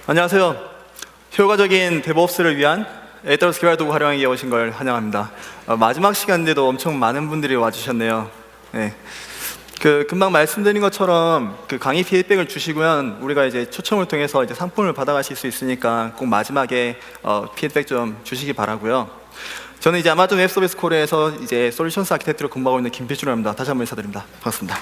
안녕하세요. 효과적인 데브옵스를 위한 AWS 개발 도구 활용하기에 오신 걸 환영합니다. 마지막 시간인데도 엄청 많은 분들이 와주셨네요. 네. 금방 말씀드린 것처럼 강의 피드백을 주시면 우리가 이제 초청을 통해서 이제 상품을 받아가실 수 있으니까 꼭 마지막에 피드백 좀 주시기 바라고요. 저는 이제 아마존 웹 서비스 코리아에서 이제 솔루션스 아키텍트로 근무하고 있는 김필준이라고 합니다. 다시 한번 인사드립니다. 반갑습니다.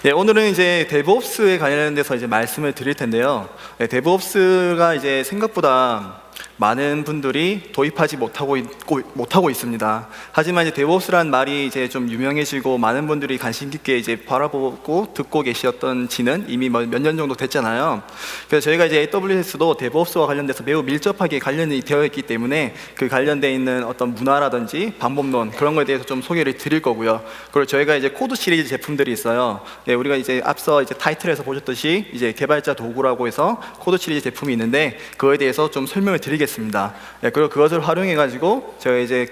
예, 오늘은 이제 데브옵스에 관련돼서 이제 말씀을 드릴 텐데요. 네, 데브옵스가 이제 생각보다 많은 분들이 도입하지 못하고 있습니다. 하지만 이제 데브옵스라는 말이 이제 좀 유명해지고 많은 분들이 관심 깊게 이제 바라보고 듣고 계셨던지는 이미 몇 년 정도 됐잖아요. 그래서 저희가 이제 AWS도 데브옵스와 관련돼서 매우 밀접하게 관련이 되어 있기 때문에 그 관련되어 있는 어떤 문화라든지 방법론 그런 거에 대해서 좀 소개를 드릴 거고요. 그리고 저희가 이제 코드 시리즈 제품들이 있어요. 예, 우리가 이제 앞서 이제 타이틀에서 보셨듯이 이제 개발자 도구라고 해서 코드 시리즈 제품이 있는데 그거에 대해서 좀 설명을 드리겠습니다. 예, 그리고 그것을 활용해 가지고 저희가 이제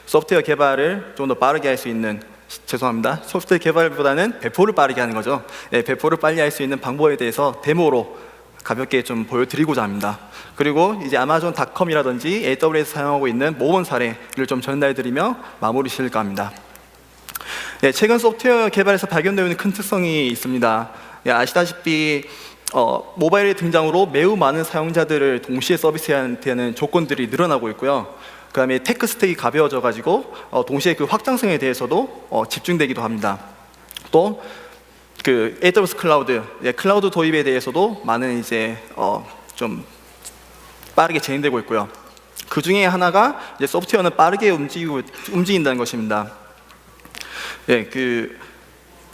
소프트웨어 개발을 좀 더 빠르게 할 수 있는, 죄송합니다, 소프트웨어 개발보다는 배포를 빠르게 하는 거죠. 예, 배포를 빨리 할 수 있는 방법에 대해서 데모로 가볍게 좀 보여드리고자 합니다. 그리고 이제 아마존.com이라든지 AWS 사용하고 있는 모범 사례를 좀 전달드리며 마무리 지을까 합니다. 예, 최근 소프트웨어 개발에서 발견되어 있는 큰 특성이 있습니다. 예, 아시다시피 모바일의 등장으로 매우 많은 사용자들을 동시에 서비스해야 되는 조건들이 늘어나고 있고요. 그 다음에 테크 스택이 가벼워져 가지고 동시에 그 확장성에 대해서도 집중되기도 합니다. 또 AWS 클라우드, 클라우드 도입에 대해서도 많은 이제 좀 빠르게 진행되고 있고요. 그 중에 하나가 이제 소프트웨어는 빠르게 움직인다는 것입니다. 예,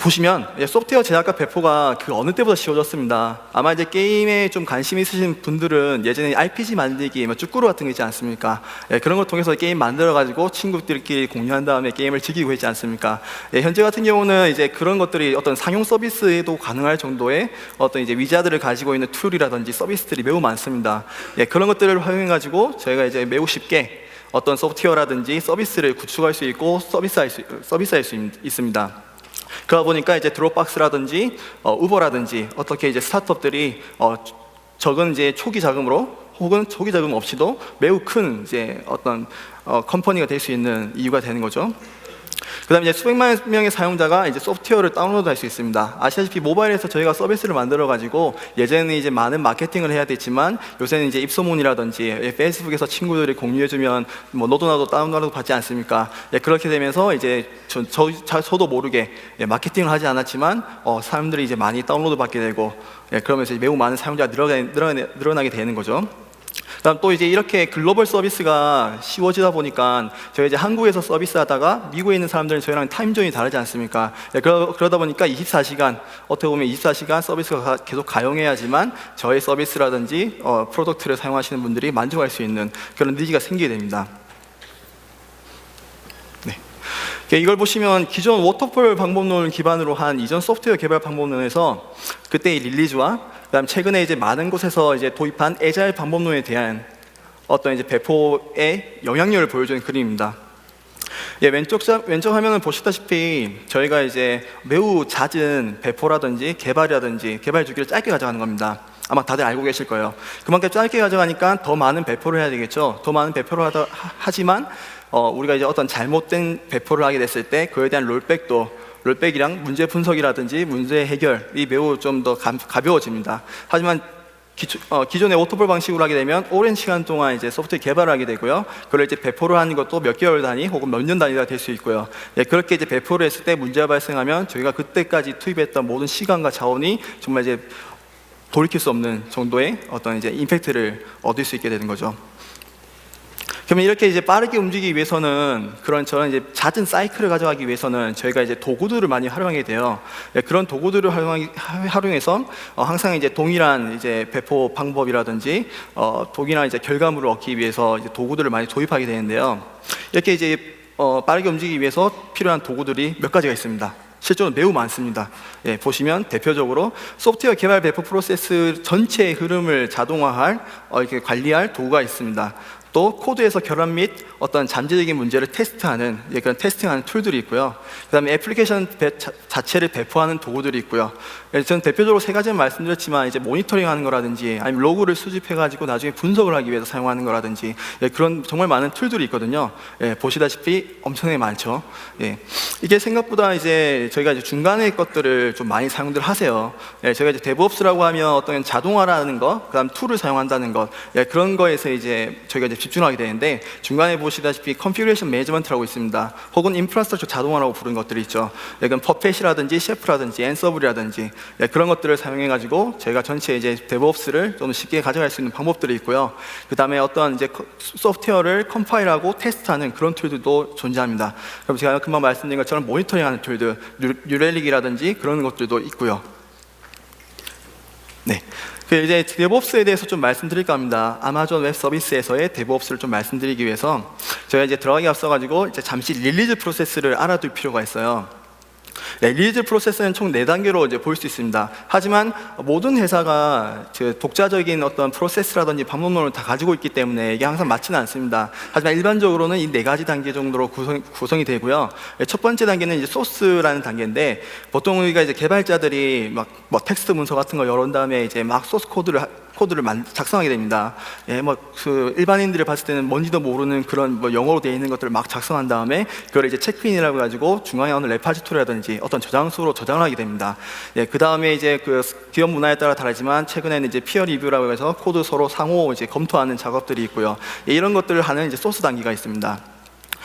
보시면 소프트웨어 제작과 배포가 어느 때보다 쉬워졌습니다. 아마 이제 게임에 좀 관심 있으신 분들은 예전에 RPG 만들기, 쭈꾸루 같은 거 있지 않습니까? 예, 그런 걸 통해서 게임 만들어 가지고 친구들끼리 공유한 다음에 게임을 즐기고 있지 않습니까? 예, 현재 같은 경우는 이제 그런 것들이 어떤 상용 서비스에도 가능할 정도의 어떤 이제 위자들을 가지고 있는 툴이라든지 서비스들이 매우 많습니다. 예, 그런 것들을 활용해 가지고 저희가 이제 매우 쉽게 어떤 소프트웨어라든지 서비스를 구축할 수 있고 서비스할 수 있습니다. 그러다 보니까 이제 드롭박스라든지 우버라든지 어떻게 이제 스타트업들이 적은 이제 초기 자금으로 혹은 초기 자금 없이도 매우 큰 이제 어떤 컴퍼니가 될 수 있는 이유가 되는 거죠. 그다음에 이제 수백만 명의 사용자가 이제 소프트웨어를 다운로드할 수 있습니다. 아시다시피 모바일에서 저희가 서비스를 만들어 가지고 예전에는 이제 많은 마케팅을 해야 됐지만 요새는 이제 입소문이라든지 페이스북에서 친구들이 공유해주면 너도 나도 다운로드 받지 않습니까? 예, 그렇게 되면서 이제 저도 모르게 마케팅을 하지 않았지만 사람들이 이제 많이 다운로드 받게 되고 그러면서 매우 많은 사용자가 늘어나게 되는 거죠. 그다음 또 이제 이렇게 글로벌 서비스가 쉬워지다 보니까 저희 이제 한국에서 서비스하다가 미국에 있는 사람들은 저희랑 타임존이 다르지 않습니까? 그러다 보니까 24시간 어떻게 보면 24시간 서비스가 계속 가용해야지만 저희 서비스라든지 프로덕트를 사용하시는 분들이 만족할 수 있는 그런 니즈가 생기게 됩니다. 이걸 보시면 기존 워터폴 방법론을 기반으로 한 이전 소프트웨어 개발 방법론에서 그때의 릴리즈와 그다음 최근에 이제 많은 곳에서 이제 도입한 애자일 방법론에 대한 어떤 이제 배포의 영향력을 보여주는 그림입니다. 예, 왼쪽 화면을 보시다시피 저희가 이제 매우 잦은 배포라든지 개발이라든지 개발 주기를 짧게 가져가는 겁니다. 아마 다들 알고 계실 거예요. 그만큼 짧게 가져가니까 더 많은 배포를 해야 되겠죠. 더 많은 배포를 하지만 우리가 이제 어떤 잘못된 배포를 하게 됐을 때 그에 대한 롤백이랑 문제 분석이라든지 문제 해결이 매우 좀 더 가벼워집니다. 하지만 기존의 워터폴 방식으로 하게 되면 오랜 시간 동안 이제 소프트웨어 개발을 하게 되고요. 그걸 이제 배포를 하는 것도 몇 개월 단위 혹은 몇 년 단위가 될 수 있고요. 예, 그렇게 이제 배포를 했을 때 문제가 발생하면 저희가 그때까지 투입했던 모든 시간과 자원이 정말 이제 돌이킬 수 없는 정도의 어떤 이제 임팩트를 얻을 수 있게 되는 거죠. 그러면 이렇게 이제 빠르게 움직이기 위해서는 저런 이제 잦은 사이클을 가져가기 위해서는 저희가 이제 도구들을 많이 활용하게 돼요. 그런 도구들을 활용해서 항상 이제 동일한 이제 배포 방법이라든지 동일한 이제 결과물을 얻기 위해서 이제 도구들을 많이 도입하게 되는데요. 이렇게 이제 빠르게 움직이기 위해서 필요한 도구들이 몇 가지가 있습니다. 실제로 매우 많습니다. 예, 보시면 대표적으로 소프트웨어 개발 배포 프로세스 전체의 흐름을 자동화할 이렇게 관리할 도구가 있습니다. 또 코드에서 결함 및 어떤 잠재적인 문제를 테스트하는 그런 테스팅하는 툴들이 있고요. 그다음에 애플리케이션 자체를 배포하는 도구들이 있고요. 저는 대표적으로 세 가지는 말씀드렸지만 이제 모니터링하는 거라든지 아니면 로그를 수집해가지고 나중에 분석을 하기 위해서 사용하는 거라든지 그런 정말 많은 툴들이 있거든요. 보시다시피 엄청나게 많죠. 이게 생각보다 이제 저희가 이제 중간의 것들을 좀 많이 사용들 하세요. 저희가 이제 DevOps라고 하면 어떤 자동화라는 거, 그다음 툴을 사용한다는 것, 그런 거에서 이제 저희가 이제 집중하게 되는데 중간에 보시다시피 컨피그레이션 매니지먼트라고 있습니다. 혹은 인프라스트럭처 자동화라고 부르는 것들이 있죠. 그럼 퍼펫이라든지 셰프라든지 앤서블이라든지 그런 것들을 사용해 가지고 저희가 전체 이제 DevOps를 좀 쉽게 가져갈 수 있는 방법들이 있고요. 그 다음에 어떤 이제 소프트웨어를 컴파일하고 테스트하는 그런 툴들도 존재합니다. 그럼 제가 금방 말씀드린 것처럼 모니터링하는 툴들, 뉴렐릭이라든지 그런 것들도 있고요. 네. 이제 DevOps에 대해서 좀 말씀드릴까 합니다. 아마존 웹 서비스에서의 DevOps를 좀 말씀드리기 위해서 저희가 이제 들어가기 앞서가지고 이제 잠시 릴리즈 프로세스를 알아둘 필요가 있어요. 릴리즈 프로세스는 총 4단계로 이제 볼 수 있습니다. 하지만 모든 회사가 독자적인 어떤 프로세스라든지 방법론을 다 가지고 있기 때문에 이게 항상 맞지는 않습니다. 하지만 일반적으로는 이 4가지 단계 정도로 구성이 되고요. 첫 번째 단계는 이제 소스라는 단계인데 보통 우리가 이제 개발자들이 막 뭐 텍스트 문서 같은 거 열은 다음에 이제 막 소스 코드를 작성하게 됩니다. 그 일반인들이 봤을 때는 뭔지도 모르는 그런 뭐 영어로 되어 있는 것들을 막 작성한 다음에 그걸 이제 체크인이라고 해가지고 중앙에 어느 레파지토리라든지 어떤 저장소로 저장을 하게 됩니다. 그 다음에 이제 그 기업 문화에 따라 다르지만 최근에는 이제 피어 리뷰라고 해서 코드 서로 상호 이제 검토하는 작업들이 있고요. 이런 것들을 하는 이제 소스 단계가 있습니다.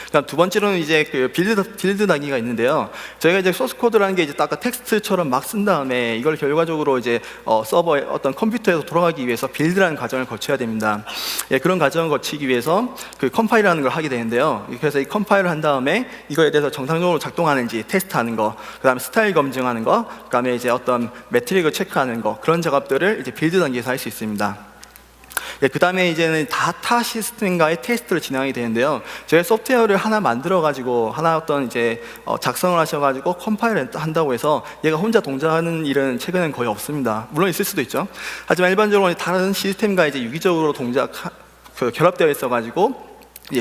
그다음 두 번째로는 이제 그 빌드 단계가 있는데요. 저희가 이제 소스 코드라는 게 이제 아까 텍스트처럼 막 쓴 다음에 이걸 결과적으로 이제 서버에 어떤 컴퓨터에서 돌아가기 위해서 빌드라는 과정을 거쳐야 됩니다. 그런 과정을 거치기 위해서 그 컴파일이라는 걸 하게 되는데요. 그래서 이 컴파일을 한 다음에 이거에 대해서 정상적으로 작동하는지 테스트하는 거, 그다음에 스타일 검증하는 거, 그다음에 이제 어떤 매트릭을 체크하는 거 그런 작업들을 이제 빌드 단계에서 할 수 있습니다. 그 다음에 이제는 다타 시스템과의 테스트를 진행하게 되는데요. 저희 소프트웨어를 하나 만들어가지고 하나 어떤 이제 작성을 하셔가지고 컴파일을 한다고 해서 얘가 혼자 동작하는 일은 최근엔 거의 없습니다. 물론 있을 수도 있죠. 하지만 일반적으로 다른 시스템과 이제 유기적으로 결합되어 있어가지고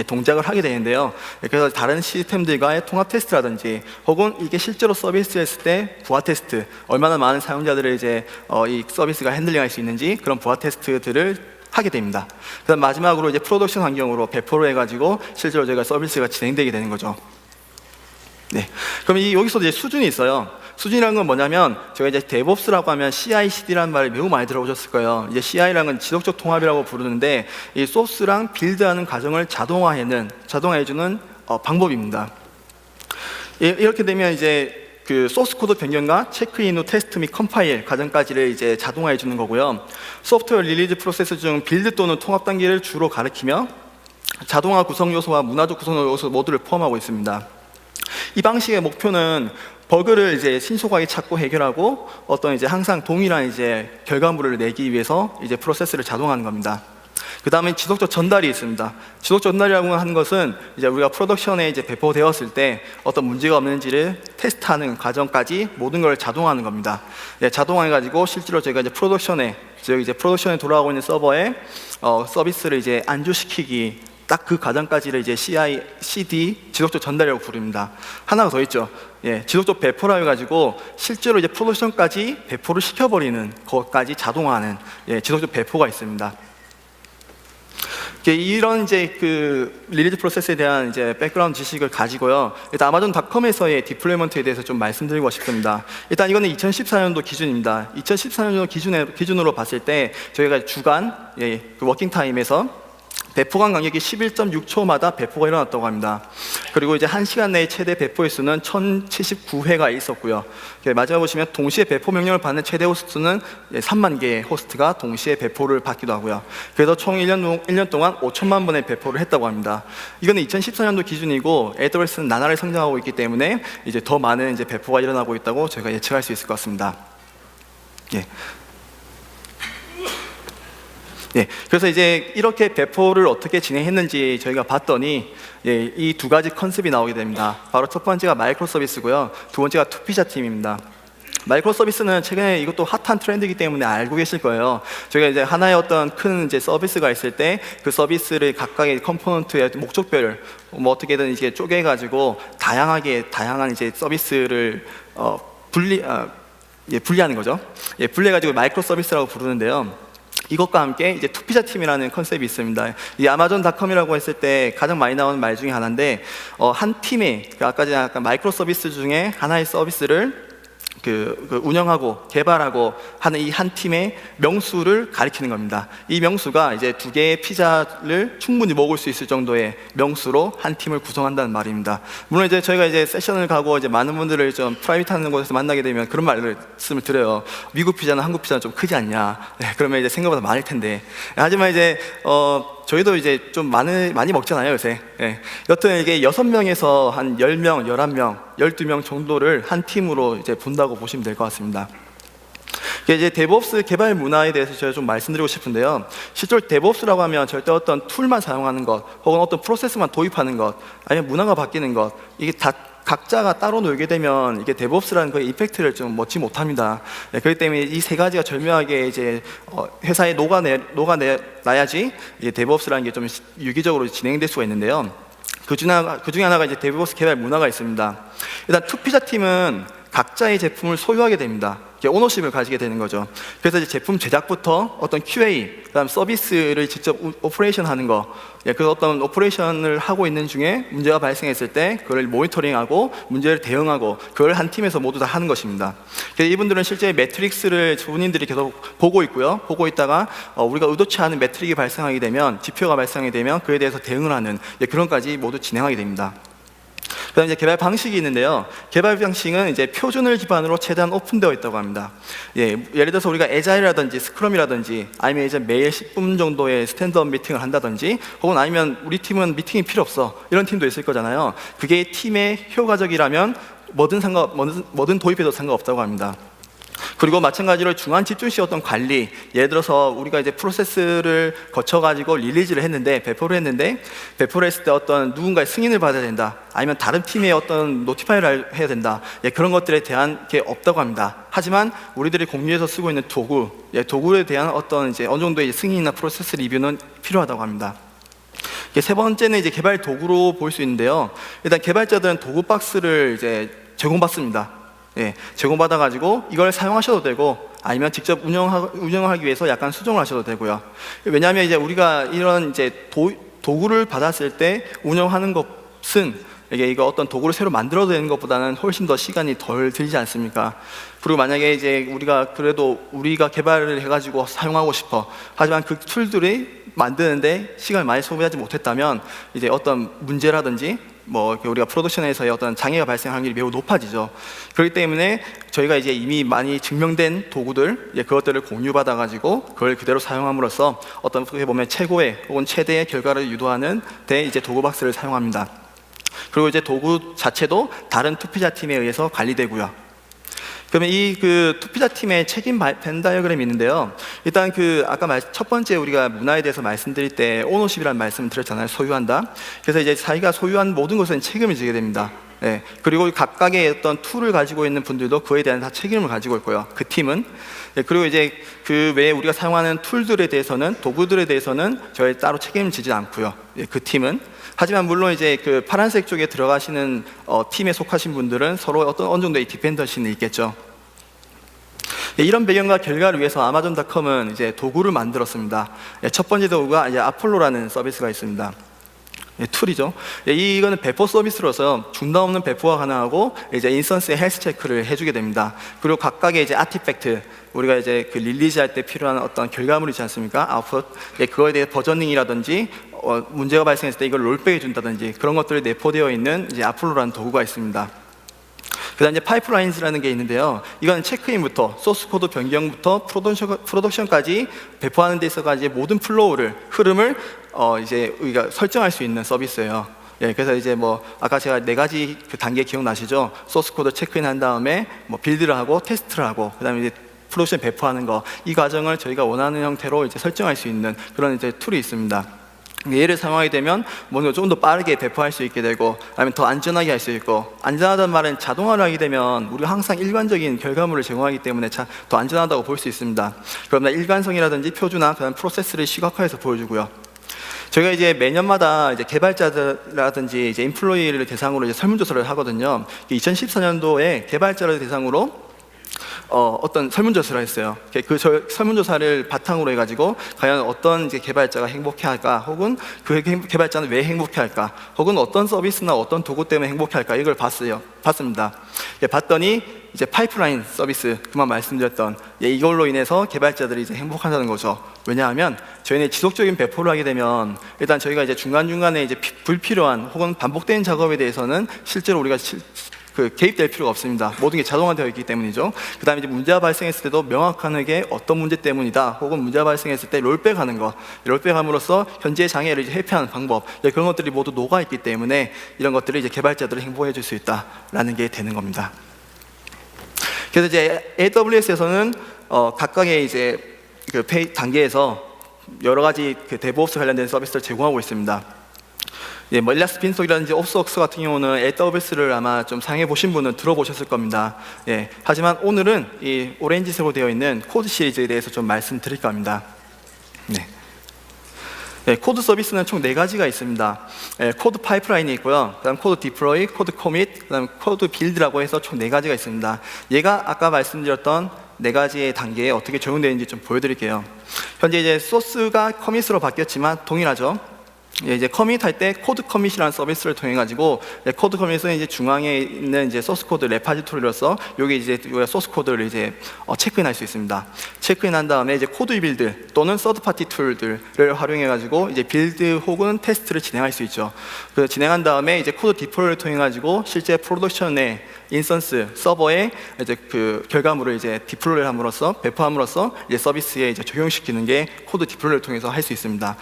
동작을 하게 되는데요. 그래서 다른 시스템들과의 통합 테스트라든지 혹은 이게 실제로 서비스했을 때 부하 테스트, 얼마나 많은 사용자들을 이제 이 서비스가 핸들링할 수 있는지 그런 부하 테스트들을 하게 됩니다. 그다음 마지막으로 이제 프로덕션 환경으로 배포를 해가지고 실제로 저희가 서비스가 진행되게 되는 거죠. 그럼 여기서 이제 수준이 있어요. 수준이라는 건 뭐냐면 제가 이제 DevOps라고 하면 CI/CD라는 말을 매우 많이 들어보셨을 거예요. 이제 CI라는 건 지속적 통합이라고 부르는데 이 소스랑 빌드하는 과정을 자동화해주는 방법입니다. 이렇게 되면 이제 그 소스 코드 변경과 체크인 후 테스트 및 컴파일 과정까지를 이제 자동화해 주는 거고요. 소프트웨어 릴리즈 프로세스 중 빌드 또는 통합 단계를 주로 가리키며 자동화 구성 요소와 문화적 구성 요소 모두를 포함하고 있습니다. 이 방식의 목표는 버그를 이제 신속하게 찾고 해결하고 어떤 이제 항상 동일한 이제 결과물을 내기 위해서 이제 프로세스를 자동화하는 겁니다. 그 다음에 지속적 전달이 있습니다. 지속적 전달이라고 하는 것은 이제 우리가 프로덕션에 이제 배포되었을 때 어떤 문제가 없는지를 테스트하는 과정까지 모든 걸 자동화하는 겁니다. 자동화해가지고 실제로 저희가 이제 프로덕션에 돌아가고 있는 서버에 서비스를 이제 안주시키기 딱 그 과정까지를 이제 CI/CD 지속적 전달이라고 부릅니다. 하나가 더 있죠. 지속적 배포라 해가지고 실제로 이제 프로덕션까지 배포를 시켜버리는 것까지 자동화하는 지속적 배포가 있습니다. 이런 이제 그 릴리즈 프로세스에 대한 이제 백그라운드 지식을 가지고요. 일단 아마존닷컴에서의 디플로이먼트에 대해서 좀 말씀드리고 싶습니다. 일단 이거는 2014년도 기준입니다. 2014년도 기준으로 봤을 때 저희가 주간 그 워킹 타임에서 배포간 간격이 11.6초마다 배포가 일어났다고 합니다. 그리고 이제 1시간 내에 최대 배포 횟수는 1079회가 있었고요. 마지막에 보시면 동시에 배포 명령을 받는 최대 호스트는 3만 개의 호스트가 동시에 배포를 받기도 하고요. 그래서 총 1년 동안 5천만 번의 배포를 했다고 합니다. 이거는 2014년도 기준이고 AWS는 나날이 성장하고 있기 때문에 이제 더 많은 이제 배포가 일어나고 있다고 저희가 예측할 수 있을 것 같습니다. 그래서 이제 이렇게 배포를 어떻게 진행했는지 저희가 봤더니 이 두 가지 컨셉이 나오게 됩니다. 바로 첫 번째가 마이크로 서비스고요. 두 번째가 투피자 팀입니다. 마이크로 서비스는 최근에 이것도 핫한 트렌드이기 때문에 알고 계실 거예요. 저희가 이제 하나의 어떤 큰 이제 서비스가 있을 때 그 서비스를 각각의 컴포넌트의 목적별을 뭐 어떻게든 이제 쪼개가지고 다양한 이제 서비스를 분리하는 거죠. 분리해가지고 마이크로 서비스라고 부르는데요. 이것과 함께 이제 투피자 팀이라는 컨셉이 있습니다. 이 아마존닷컴이라고 했을 때 가장 많이 나오는 말 중에 하나인데, 한 팀의 아까 전에 약간 마이크로 서비스 중에 하나의 서비스를 운영하고 개발하고 하는 이 한 팀의 명수를 가리키는 겁니다. 이 명수가 이제 2개의 피자를 충분히 먹을 수 있을 정도의 명수로 한 팀을 구성한다는 말입니다. 물론 이제 저희가 이제 세션을 가고 이제 많은 분들을 좀 프라이빗한 곳에서 만나게 되면 그런 말씀을 드려요. 미국 피자는 한국 피자는 좀 크지 않냐? 그러면 이제 생각보다 많을 텐데. 하지만 이제 저희도 이제 좀 많이 먹잖아요, 요새. 여튼 이게 6명에서 한 10명, 11명, 12명 정도를 한 팀으로 이제 본다고 보시면 될 것 같습니다. 이제 데브옵스 개발 문화에 대해서 제가 좀 말씀드리고 싶은데요. 실제로 데브옵스라고 하면 절대 어떤 툴만 사용하는 것, 혹은 어떤 프로세스만 도입하는 것, 아니면 문화가 바뀌는 것, 이게 다 각자가 따로 놀게 되면 이게 데브옵스라는 그 이펙트를 좀 얻지 못합니다. 그렇기 때문에 이 세 가지가 절묘하게 이제 회사에 녹아내야지 이제 데브옵스라는 게 좀 유기적으로 진행될 수가 있는데요. 그 중에 하나가 이제 데브옵스 개발 문화가 있습니다. 일단 투피자 팀은 각자의 제품을 소유하게 됩니다. 오너십을 가지게 되는 거죠. 그래서 이제 제품 제작부터 어떤 QA, 그다음 서비스를 직접 오퍼레이션 하는 거, 그 어떤 오퍼레이션을 하고 있는 중에 문제가 발생했을 때 그걸 모니터링하고 문제를 대응하고 그걸 한 팀에서 모두 다 하는 것입니다. 그래서 이분들은 실제 매트릭스를 본인들이 계속 보고 있고요. 보고 있다가 우리가 의도치 않은 매트릭이 발생하게 되면, 지표가 발생하게 되면 그에 대해서 대응을 하는 그런까지 모두 진행하게 됩니다. 그다음 이제 개발 방식이 있는데요. 개발 방식은 이제 표준을 기반으로 최대한 오픈되어 있다고 합니다. 예를 들어서 우리가 에자일이라든지 스크럼이라든지, 아니면 이제 매일 10분 정도의 스탠드업 미팅을 한다든지, 혹은 아니면 우리 팀은 미팅이 필요 없어, 이런 팀도 있을 거잖아요. 그게 팀의 효과적이라면 뭐든 도입해도 상관없다고 합니다. 그리고 마찬가지로 중간 집중시 어떤 관리, 예를 들어서 우리가 이제 프로세스를 거쳐가지고 릴리즈를 했는데, 배포를 했을 때 어떤 누군가의 승인을 받아야 된다, 아니면 다른 팀에 어떤 노티파이를 해야 된다, 그런 것들에 대한 게 없다고 합니다. 하지만 우리들이 공유해서 쓰고 있는 도구에 대한 어떤 이제 어느 정도의 승인이나 프로세스 리뷰는 필요하다고 합니다. 세 번째는 이제 개발 도구로 볼 수 있는데요. 일단 개발자들은 도구 박스를 이제 제공받습니다. 제공받아가지고 이걸 사용하셔도 되고, 아니면 직접 운영하기 위해서 약간 수정을 하셔도 되고요. 왜냐하면 이제 우리가 이런 이제 도구를 받았을 때 운영하는 것은 이거 어떤 도구를 새로 만들어내는 것보다는 훨씬 더 시간이 덜 들지 않습니까? 그리고 만약에 이제 우리가 개발을 해가지고 사용하고 싶어, 하지만 그 툴들이 만드는데 시간을 많이 소비하지 못했다면 이제 어떤 문제라든지 우리가 프로덕션에서의 어떤 장애가 발생할 확률이 매우 높아지죠. 그렇기 때문에 저희가 이제 이미 많이 증명된 도구들, 그것들을 공유받아가지고 그걸 그대로 사용함으로써 어떻게 보면 최고의 혹은 최대의 결과를 유도하는 이제 도구 박스를 사용합니다. 그리고 이제 도구 자체도 다른 투피자 팀에 의해서 관리되고요. 그러면 이 투피자 팀의 책임 벤 다이어그램이 있는데요. 일단 아까 첫 번째 우리가 문화에 대해서 말씀드릴 때 오너십이라는 말씀을 드렸잖아요. 소유한다. 그래서 이제 자기가 소유한 모든 것은 책임을 지게 됩니다. 그리고 각각의 어떤 툴을 가지고 있는 분들도 그에 대한 다 책임을 가지고 있고요. 그 팀은. 그리고 이제 그 외에 우리가 사용하는 툴들에 대해서는, 도구들에 대해서는 저희 따로 책임을 지지 않고요. 그 팀은. 하지만 물론 이제 파란색 쪽에 들어가시는 팀에 속하신 분들은 서로 어느 정도의 디펜던시는 있겠죠. 이런 배경과 결과를 위해서 아마존닷컴은 이제 도구를 만들었습니다. 첫 번째 도구가 이제 아폴로라는 서비스가 있습니다. 툴이죠. 이거는 배포 서비스로서 중단 없는 배포가 가능하고 이제 인스턴스의 헬스 체크를 해주게 됩니다. 그리고 각각의 이제 아티팩트, 우리가 이제 릴리즈 할 때 필요한 어떤 결과물이 있지 않습니까? 아웃풋, 그거에 대해 버저닝이라든지 문제가 발생했을 때 이걸 롤백해 준다든지 그런 것들이 내포되어 있는 이제 아폴로라는 도구가 있습니다. 그다음 이제 파이프라인즈라는 게 있는데요. 이건 체크인부터 소스 코드 변경부터 프로덕션까지 배포하는 데 있어서 모든 흐름을 이제 우리가 설정할 수 있는 서비스예요. 그래서 이제 아까 제가 4가지 단계 기억나시죠? 소스 코드 체크인 한 다음에 빌드를 하고 테스트를 하고, 그다음에 이제 프로덕션 배포하는 거, 이 과정을 저희가 원하는 형태로 이제 설정할 수 있는 그런 이제 툴이 있습니다. 얘를 사용하게 되면 뭔가 좀 더 빠르게 배포할 수 있게 되고, 아니면 더 안전하게 할 수 있고, 안전하다는 말은 자동화를 하게 되면 우리가 항상 일관적인 결과물을 제공하기 때문에 더 안전하다고 볼 수 있습니다. 그러나 일관성이라든지 표준화, 그다음 프로세스를 시각화해서 보여주고요. 저희가 이제 매년마다 이제 개발자라든지 이제 인플로이를 대상으로 이제 설문조사를 하거든요. 2014년도에 개발자를 대상으로 어떤 설문조사를 했어요. 그 설문조사를 바탕으로 해가지고 과연 어떤 이제 개발자가 행복해할까, 혹은 그 개발자는 왜 행복해할까, 혹은 어떤 서비스나 어떤 도구 때문에 행복해할까, 이걸 봤습니다. 봤더니 이제 파이프라인 서비스, 그만 말씀드렸던 이걸로 인해서 개발자들이 이제 행복하다는 거죠. 왜냐하면 저희는 지속적인 배포를 하게 되면 일단 저희가 이제 중간중간에 이제 불필요한 혹은 반복되는 작업에 대해서는 실제로 우리가 개입될 필요가 없습니다. 모든 게 자동화되어 있기 때문이죠. 그 다음에 이제 문제가 발생했을 때도 명확하게 어떤 문제 때문이다, 혹은 문제가 발생했을 때 롤백하는 거, 롤백함으로써 현재의 장애를 이제 회피하는 방법, 그런 것들이 모두 녹아 있기 때문에 이런 것들을 이제 개발자들을 행복해 줄 수 있다라는 게 되는 겁니다. 그래서 이제 AWS에서는 각각의 이제 단계에서 여러 가지 데브옵스 관련된 서비스를 제공하고 있습니다. 엘라스틱 빈속이라든지 옵스웍스 같은 경우는 AWS를 아마 좀 사용해 보신 분은 들어보셨을 겁니다. 하지만 오늘은 이 오렌지색으로 되어 있는 코드 시리즈에 대해서 좀 말씀드릴까 합니다. 코드 서비스는 총 4가지가 있습니다. 코드 파이프라인이 있고요. 그다음 코드 디플로이, 코드 코밋, 그다음 코드 빌드라고 해서 총 4가지가 있습니다. 얘가 아까 말씀드렸던 4가지의 단계에 어떻게 적용되는지 좀 보여드릴게요. 현재 이제 소스가 커밋으로 바뀌었지만 동일하죠. 이제 커밋할 때 코드 커밋이라는 서비스를 통해 가지고 코드 커밋은 이제 중앙에 있는 이제 소스 코드 레파지토리로서 여기 이제 소스 코드를 이제 체크인할 수 있습니다. 체크인한 다음에 이제 코드 빌드 또는 서드 파티 툴들을 활용해 가지고 이제 빌드 혹은 테스트를 진행할 수 있죠. 그 진행한 다음에 이제 코드 디플로이를 통해 가지고 실제 프로덕션의 인스턴스 서버에 이제 그 결과물을 이제 디플로이를 함으로써 배포함으로써 이제 서비스에 이제 적용시키는 게 코드 디플로이를 통해서 할 수 있습니다.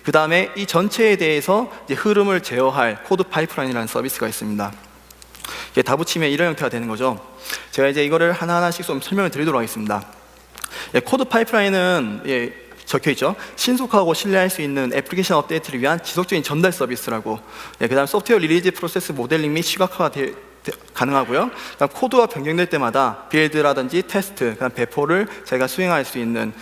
그 다음에 이 전체에 대해서 이제 흐름을 제어할 코드 파이프라인이라는 서비스가 있습니다. 이게 다 붙이면 이런 형태가 되는 거죠. 제가 이제 이거를 하나하나씩 좀 설명을 드리도록 하겠습니다. 코드 파이프라인은 적혀 있죠. 신속하고 신뢰할 수 있는 애플리케이션 업데이트를 위한 지속적인 전달 서비스라고. 그 다음 소프트웨어 리리즈 프로세스 모델링 및 시각화가 가능하고요. 그다음 코드가 변경될 때마다 빌드라든지 테스트, 그다음 배포를 저희가 수행할 수 있는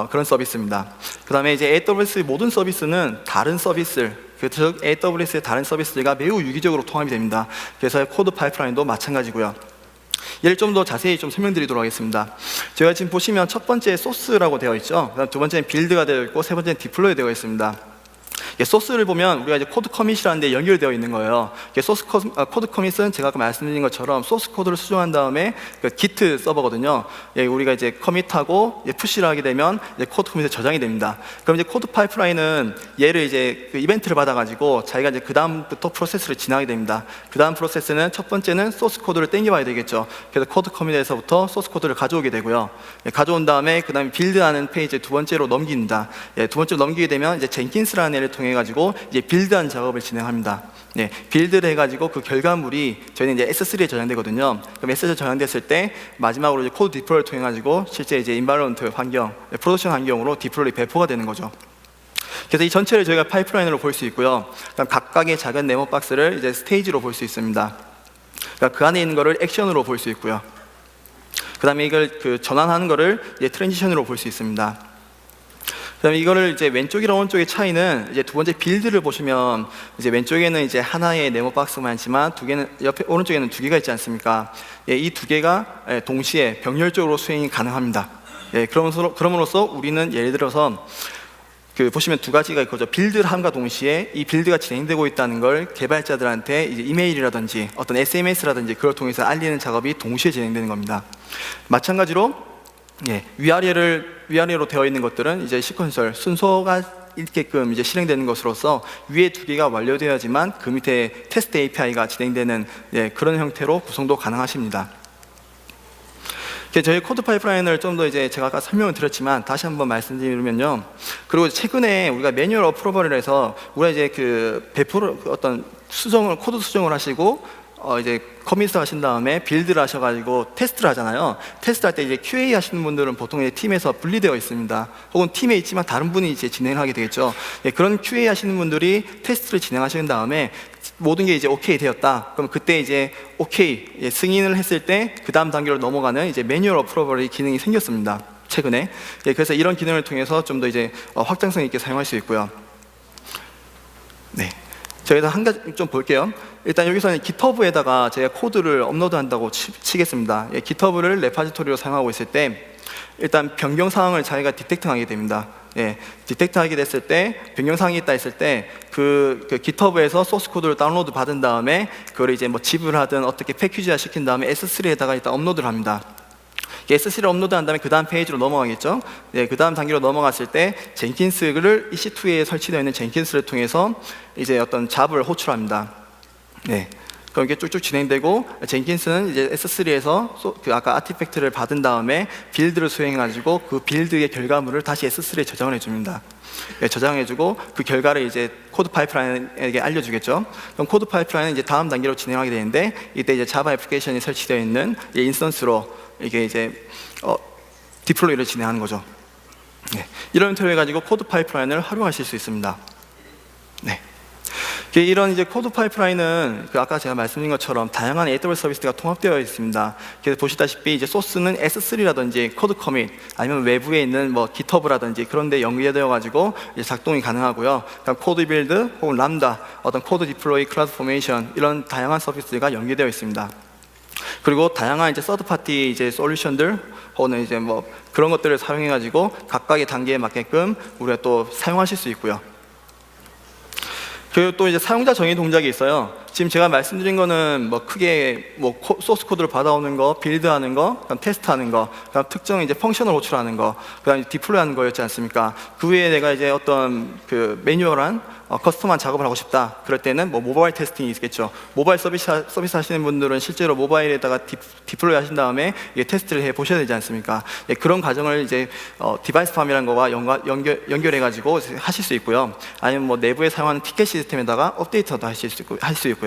그런 서비스입니다. 그 다음에 이제 AWS 모든 서비스는 다른 서비스를, 즉 AWS의 다른 서비스가 매우 유기적으로 통합이 됩니다. 그래서 코드 파이프라인도 마찬가지고요. 얘를 좀 더 자세히 좀 설명드리도록 하겠습니다. 제가 지금 보시면 첫 번째 소스라고 되어 있죠. 그다음 두 번째는 빌드가 되어 있고 세 번째는 디플로이 되어 있습니다. 소스를 보면 우리가 이제 코드 커밋이라는 데 연결되어 있는 거예요. 코드 커밋은 제가 아까 말씀드린 것처럼 소스 코드를 수정한 다음에 기트 서버거든요. 우리가 이제 커밋하고 푸시를 하게 되면 이제 코드 커밋에 저장이 됩니다. 그럼 이제 코드 파이프라인은 얘를 이제 그 이벤트를 받아가지고 자기가 이제 그 다음부터 프로세스를 진행하게 됩니다. 그 다음 프로세스는 첫 번째는 소스 코드를 땡겨봐야 되겠죠. 그래서 코드 커밋에서부터 소스 코드를 가져오게 되고요. 가져온 다음에 그 다음에 빌드하는 페이지 두 번째로 넘깁니다. 두 번째로 넘기게 되면 이제 젠킨스라는 애를 통해 가지고 이제 빌드한 작업을 진행합니다. 빌드를 해가지고 그 결과물이 저희는 이제 S3에 저장되거든요. 그럼 S3에 저장됐을 때 마지막으로 이제 코드 디플로이를 통해 가지고 실제 이제 인바이러먼트 환경, 프로덕션 환경으로 디플로이 배포가 되는 거죠. 그래서 이 전체를 저희가 파이프라인으로 볼 수 있고요. 그럼 각각의 작은 네모 박스를 이제 스테이지로 볼 수 있습니다. 그러니까 그 안에 있는 거를 액션으로 볼 수 있고요. 그 다음에 이걸 전환하는 거를 이제 트랜지션으로 볼 수 있습니다. 그다음에 이거를 이제 왼쪽이랑 오른쪽의 차이는 이제 두 번째 빌드를 보시면 이제 왼쪽에는 이제 하나의 네모 박스만 있지만 두 개는 옆에 오른쪽에는 두 개가 있지 않습니까? 이 두 개가 동시에 병렬적으로 수행이 가능합니다. 그럼으로써 우리는 예를 들어서 보시면 두 가지가 있거든요. 빌드를 함과 동시에 이 빌드가 진행되고 있다는 걸 개발자들한테 이제 이메일이라든지 어떤 SMS라든지 그걸 통해서 알리는 작업이 동시에 진행되는 겁니다. 마찬가지로 위아래로 되어 있는 것들은 이제 시퀀셜 순서가 있게끔 이제 실행되는 것으로서 위에 두 개가 완료되어야지만 그 밑에 테스트 API가 진행되는 그런 형태로 구성도 가능하십니다. 저희 코드 파이프라인을 좀 더 이제 제가 아까 설명을 드렸지만 다시 한번 말씀드리면요. 그리고 최근에 우리가 매뉴얼 어프로벌을 해서 우리가 이제 배포를 어떤 코드 수정을 하시고 이제 커밋을 하신 다음에 빌드를 하셔가지고 테스트를 하잖아요. 테스트할 때 이제 QA 하시는 분들은 보통 이제 팀에서 분리되어 있습니다. 혹은 팀에 있지만 다른 분이 이제 진행하게 되겠죠. 예, 그런 QA 하시는 분들이 테스트를 진행하신 다음에 모든 게 이제 오케이 되었다. 그럼 그때 이제 오케이 승인을 했을 때 그 다음 단계로 넘어가는 이제 매뉴얼 어프로벌의 기능이 생겼습니다. 최근에. 예, 그래서 이런 기능을 통해서 좀 더 이제 확장성 있게 사용할 수 있고요. 네. 저희가 한 가지 좀 볼게요. 일단 여기서는 GitHub에다가 제가 코드를 업로드한다고 치겠습니다. 예, GitHub를 레파지토리로 사용하고 있을 때 일단 변경 사항을 자기가 디텍트하게 됩니다. 예, 디텍트하게 됐을 때 변경 사항이 있다 했을 때 그 GitHub에서 소스 코드를 다운로드 받은 다음에 그걸 이제 뭐 집을 하든 어떻게 패키지화 시킨 다음에 S3에다가 일단 업로드를 합니다. S3를 업로드한 다음에 그 다음 페이지로 넘어가겠죠. 네, 그 다음 단계로 넘어갔을 때 젠킨스를 EC2에 설치되어 있는 젠킨스를 통해서 이제 어떤 잡을 호출합니다. 네, 그럼 이게 쭉쭉 진행되고 젠킨스는 이제 S3에서 그 아까 아티팩트를 받은 다음에 빌드를 수행해가지고 그 빌드의 결과물을 다시 S3에 저장을 해줍니다. 네, 저장해주고 그 결과를 이제 코드 파이프라인에게 알려주겠죠. 그럼 코드 파이프라인은 이제 다음 단계로 진행하게 되는데 이때 이제 자바 애플리케이션이 설치되어 있는 인스턴스로 이게 이제 디플로이를 진행하는 거죠. 네. 이런 형태로 해가지고 코드 파이프라인을 활용하실 수 있습니다. 네. 이런 이제 코드 파이프라인은 아까 제가 말씀드린 것처럼 다양한 AWS 서비스가 통합되어 있습니다. 그래서 보시다시피 이제 소스는 S3라든지 코드 커밋 아니면 외부에 있는 뭐 GitHub라든지 그런 데 연계되어 가지고 이제 작동이 가능하고요. 코드 빌드 혹은 람다, 어떤 코드 디플로이, 클라우드 포메이션 이런 다양한 서비스가 연계되어 있습니다. 그리고 다양한 이제 서드 파티 이제 솔루션들 혹은 이제 뭐 그런 것들을 사용해 가지고 각각의 단계에 맞게끔 우리가 또 사용하실 수 있고요. 그리고 또 이제 사용자 정의 동작이 있어요. 지금 제가 말씀드린 거는 뭐 크게 뭐 소스 코드를 받아오는 거, 빌드하는 거, 그다음 테스트하는 거, 그다음 특정 이제 펑션을 호출하는 거, 그다음 디플로이하는 거였지 않습니까? 그 외에 내가 이제 어떤 그 매뉴얼한 커스텀한 작업을 하고 싶다. 그럴 때는 뭐 모바일 테스팅이 있겠죠. 모바일 서비스 하시는 분들은 실제로 모바일에다가 디플로이 하신 다음에 이게 테스트를 해 보셔야 되지 않습니까? 예, 그런 과정을 이제 디바이스 팜이라는 거와 연결해 가지고 하실 수 있고요. 아니면 뭐 내부에 사용하는 티켓 시스템에다가 업데이트도 할 수 있고요.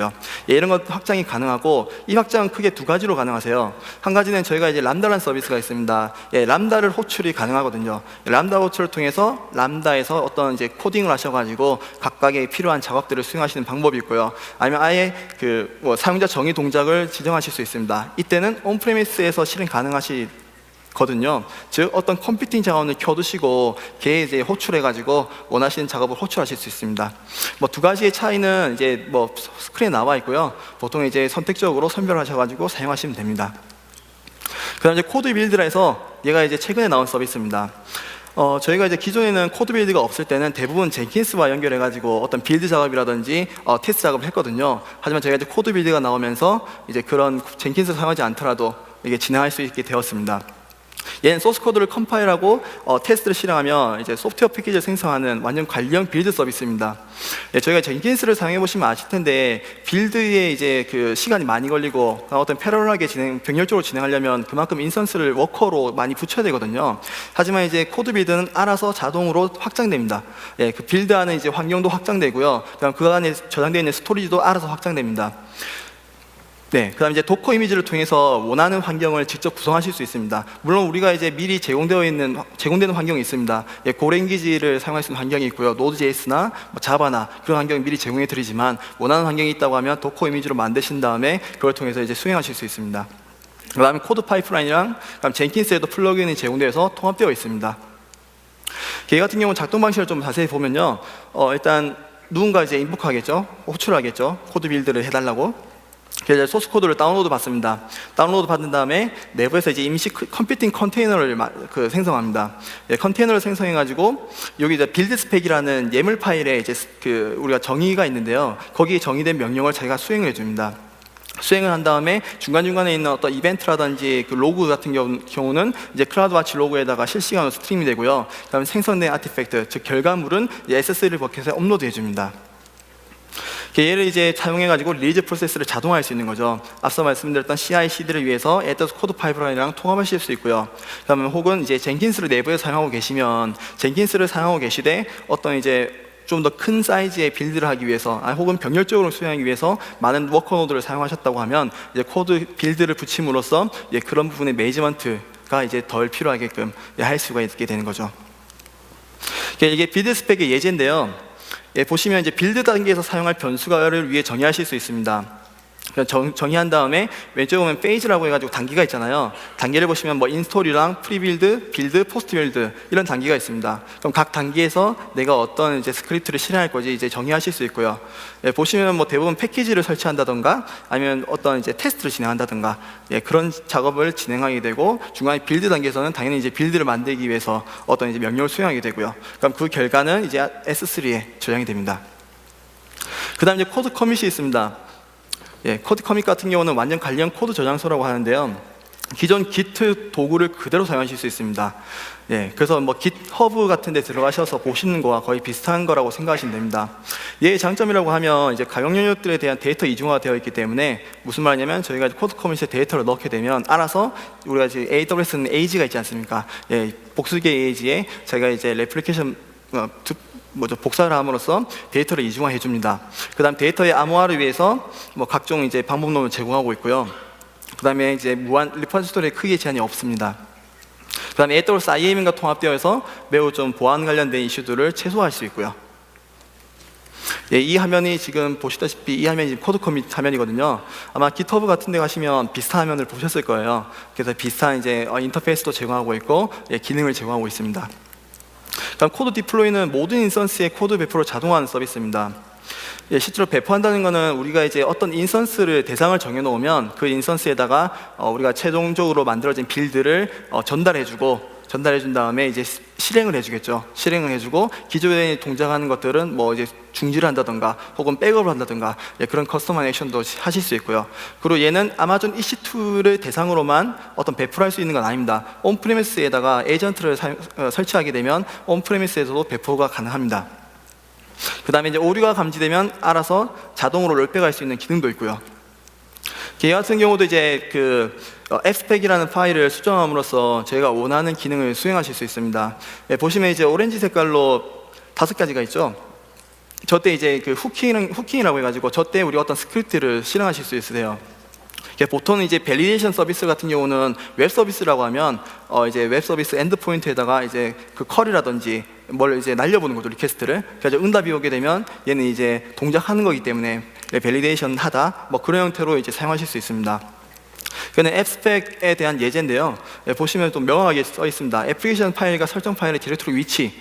예, 이런 것 확장이 가능하고 이 확장은 크게 두 가지로 가능하세요. 한 가지는 저희가 이제 람다라는 서비스가 있습니다. 예, 람다를 호출이 가능하거든요. 람다 호출을 통해서 람다에서 어떤 이제 코딩을 하셔가지고 각각의 필요한 작업들을 수행하시는 방법이 있고요. 아니면 아예 그 뭐 사용자 정의 동작을 지정하실 수 있습니다. 이때는 온프레미스에서 실행 가능하시거든요. 즉 어떤 컴퓨팅 자원을 켜두시고 걔에 이제 호출해가지고 원하시는 작업을 호출하실 수 있습니다. 뭐 두 가지의 차이는 이제 뭐 스크린에 나와 있고요. 보통 이제 선택적으로 선별하셔가지고 사용하시면 됩니다. 그다음 이제 코드 빌드라 해서 얘가 이제 최근에 나온 서비스입니다. 저희가 이제 기존에는 코드 빌드가 없을 때는 대부분 젠킨스와 연결해가지고 어떤 빌드 작업이라든지 테스트 작업을 했거든요. 하지만 저희가 이제 코드 빌드가 나오면서 이제 그런 젠킨스를 사용하지 않더라도 이게 진행할 수 있게 되었습니다. 얘는 소스 코드를 컴파일하고 테스트를 실행하면 이제 소프트웨어 패키지를 생성하는 완전 관리형 빌드 서비스입니다. 예, 저희가 젠킨스를 사용해 보시면 아실 텐데 빌드에 이제 그 시간이 많이 걸리고 어떤 패러럴하게 병렬적으로 진행하려면 그만큼 인스턴스를 워커로 많이 붙여야 되거든요. 하지만 이제 코드 빌드는 알아서 자동으로 확장됩니다. 예, 그 빌드하는 이제 환경도 확장되고요. 그다음 그 안에 저장되어 있는 스토리지도 알아서 확장됩니다. 네, 그다음 이제 도커 이미지를 통해서 원하는 환경을 직접 구성하실 수 있습니다. 물론 우리가 이제 미리 제공되는 환경이 있습니다. 예, 고랭귀지를 사용할 수 있는 환경이 있고요. 노드.js나 뭐 자바나 그런 환경을 미리 제공해 드리지만 원하는 환경이 있다고 하면 도커 이미지로 만드신 다음에 그걸 통해서 이제 수행하실 수 있습니다. 그다음에 코드 파이프라인이랑 그다음 젠킨스에도 플러그인이 제공되어서 통합되어 있습니다. 걔 같은 경우는 작동 방식을 좀 자세히 보면요. 일단 누군가 이제 인복하겠죠, 호출하겠죠, 코드 빌드를 해달라고. 그래서 소스 코드를 다운로드 받습니다. 다운로드 받은 다음에 내부에서 이제 임시 컴퓨팅 컨테이너를 생성합니다. 예, 컨테이너를 생성해가지고 여기 이제 빌드 스펙이라는 예물 파일에 이제 그 우리가 정의가 있는데요. 거기에 정의된 명령을 자기가 수행을 해줍니다. 수행을 한 다음에 중간중간에 있는 어떤 이벤트라든지 그 로그 같은 경우는 이제 클라우드와치 로그에다가 실시간으로 스트리밍이 되고요. 그다음에 생성된 아티팩트, 즉 결과물은 S3 버킷에 업로드 해줍니다. 얘를 이제 사용해가지고 릴리즈 프로세스를 자동화할 수 있는 거죠. 앞서 말씀드렸던 CI/CD를 위해서 애더스 코드 파이프라인이랑 통합하실 수 있고요. 그다음에 혹은 이제 젠킨스를 내부에 사용하고 계시면 젠킨스를 사용하고 계시되 어떤 이제 좀 더 큰 사이즈의 빌드를 하기 위해서 혹은 병렬적으로 수행하기 위해서 많은 워커 노드를 사용하셨다고 하면 이제 코드 빌드를 붙임으로써 그런 부분의 매니지먼트가 이제 덜 필요하게끔 할 수가 있게 되는 거죠. 이게 빌드 스펙의 예제인데요. 보시면 이제 빌드 단계에서 사용할 변수를 위해 정의하실 수 있습니다. 정의한 다음에 왼쪽에 보면 페이지라고 해가지고 단계가 있잖아요. 단계를 보시면 뭐 인스톨이랑 프리빌드, 빌드, 포스트 빌드 이런 단계가 있습니다. 그럼 각 단계에서 내가 어떤 이제 스크립트를 실행할 거지 이제 정의하실 수 있고요. 보시면 뭐 대부분 패키지를 설치한다던가 아니면 어떤 이제 테스트를 진행한다던가 그런 작업을 진행하게 되고, 중간에 빌드 단계에서는 당연히 이제 빌드를 만들기 위해서 어떤 이제 명령을 수행하게 되고요. 그럼 그 결과는 이제 S3에 저장이 됩니다. 그다음 이제 코드 커밋이 있습니다. 코드 커밋 같은 경우는 완전 관련 코드 저장소라고 하는데요. 기존 Git 도구를 그대로 사용하실 수 있습니다. 그래서 뭐 GitHub 같은 데 들어가셔서 보시는 거와 거의 비슷한 거라고 생각하시면 됩니다. 얘의 장점이라고 하면 이제 가용 영역들에 대한 데이터 이중화가 되어 있기 때문에, 무슨 말이냐면 저희가 코드 커밋에 데이터를 넣게 되면 알아서 우리가 이제 AWS는 AG가 있지 않습니까? 복수기 AG에 저희가 이제 레플리케이션 복사를 함으로써 데이터를 이중화해 줍니다. 그 다음 데이터의 암호화를 위해서 뭐 각종 이제 방법론을 제공하고 있고요. 그 다음에 이제 무한 리포지토리에 크게 제한이 없습니다. 그 다음에 AWS IAM과 통합되어서 매우 좀 보안 관련된 이슈들을 최소화할 수 있고요. 이 화면이 지금 보시다시피 이 화면이 코드 커밋 화면이거든요. 아마 GitHub 같은 데 가시면 비슷한 화면을 보셨을 거예요. 그래서 비슷한 이제 인터페이스도 제공하고 있고 기능을 제공하고 있습니다. 그럼 코드 디플로이는 모든 인스턴스의 코드 배포를 자동화하는 서비스입니다. 실제로 배포한다는 것은 우리가 이제 어떤 인스턴스를 대상을 정해 놓으면 그 인스턴스에다가 우리가 최종적으로 만들어진 빌드를 전달해 준 다음에 이제 실행을 해주겠죠. 실행을 해주고 기존에 동작하는 것들은 뭐 이제 중지를 한다던가 혹은 백업을 한다던가 그런 커스터마이제이션도 하실 수 있고요. 그리고 얘는 아마존 EC2를 대상으로만 어떤 배포를 할 수 있는 건 아닙니다. 온프리미스에다가 에이전트를 설치하게 되면 온프리미스에서도 배포가 가능합니다. 그 다음에 이제 오류가 감지되면 알아서 자동으로 롤백할 수 있는 기능도 있고요. 얘 같은 경우도 이제 그 fspec이라는 파일을 수정함으로써 저희가 원하는 기능을 수행하실 수 있습니다. 보시면 이제 오렌지 색깔로 5가지가 있죠. 저때 이제 그 후킹이라고 해가지고 저때 우리 어떤 스크립트를 실행하실 수 있으세요. 보통 이제 밸리데이션 서비스 같은 경우는 웹 서비스라고 하면 이제 웹 서비스 엔드 포인트에다가 이제 그 컬이라든지 뭘 이제 날려보는 거죠, 리퀘스트를. 그래서 응답이 오게 되면 얘는 이제 동작하는 거기 때문에 밸리데이션 하다 뭐 그런 형태로 이제 사용하실 수 있습니다. 그는 fspec에 대한 예제인데요. 보시면 좀 명확하게 써 있습니다. 애플리케이션 파일과 설정 파일의 디렉토리 위치,